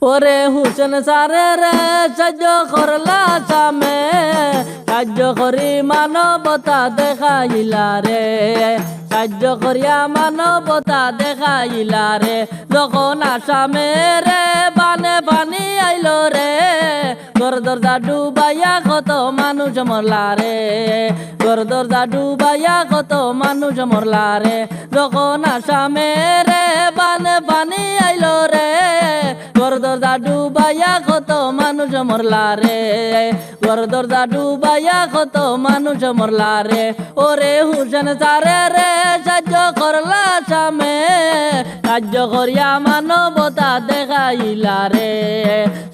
ওরে হুসেন সারে রে সাহায্য করলা সামে সাহায্য করি মানবতা দেখাইলা রে সাহায্য করিয়া মানবতা দেখাইলা রে যখন আসামে রে বানে পানি আইলো রে ঘর দরজা ডুবাইয়া কত মানুষ মরলা রে ঘর দরজা ডুবাইয়া কত মানুষ মরলা রে যখন আসামে রে বানে পানি আইলো রে ঘর দরজা ডুবাইয়া কত মানুষ মরলা রে ঘর দরজা ডুবাইয়া কত মানুষ মরলা রে ওরে হুসেন সারে রে সাহায্য করলা সামে সাহায্য করিয়া মানবতা দেখাইলা রে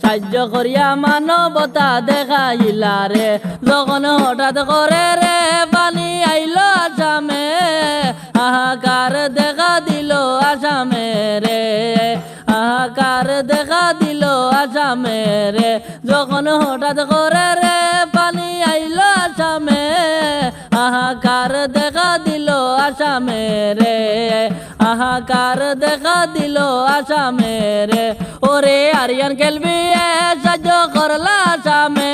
সাহায্য করিয়া মানবতা দেখাইলা রে যখন হঠাৎ করে রে পানি আইলো আসামে হাহাকার দেখা দিল আসামে রে হাহাকার দেখা দিল আসামে রে যখন হঠাৎ করে রে পানি আইলো আসামে হাহাকার দেখা দিল আসামে রে হাহাকার দেখা দিল আসামে রে ওরে আরিয়ান খেলবি সাহায্য করলা আসামে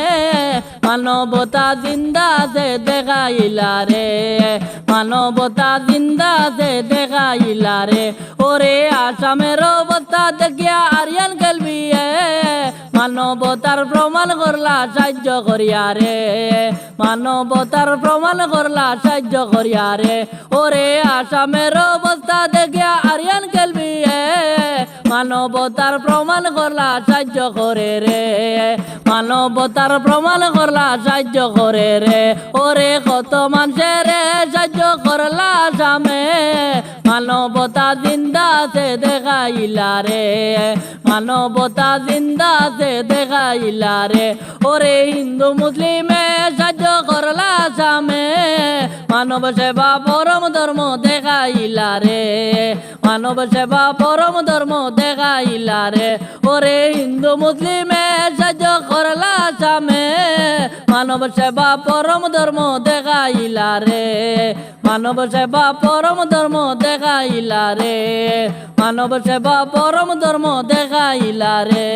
মানবতা জিন্দা সে দেখাইলা রে মানবতা জিন্দা সে দেখাইলা রে ওরে আসামের অবস্থা দেখিয়া আরিয়ান খেলবি মানবতার প্রমাণ করলা সাহায্য করিয়া রে মানবতার প্রমাণ করলা সাহায্য করিয়া রে ওরে আসামের অবস্থা দেখিয়া আরিয়ান খেলবি মানবতার প্রমাণ করলা সাহায্য করে রে মানবতার প্রমাণ করলা সাহায্য করে রে ওরে কত মানুষের সাহায্য করলা আসামে মানবতা জিন্দা সে দেখাইলা রে মানবতা জিন্দা সে দেখাইলা রে ওরে হিন্দু মুসলিমে সাহায্য করলা আসামে মানব সেবা পরম ধর্ম দেখাইলা রে মানব সেবা পরম ধর্ম দেখাইলা রে ওরে হিন্দু মুসলিমে সাহায্য করলা আসামে মানব সেবা পরম ধর্ম দেখাইলা রে মানব সেবা পরম ধর্ম দেখাইলা রে মানব সেবা পরম ধর্ম দেখাইলা রে।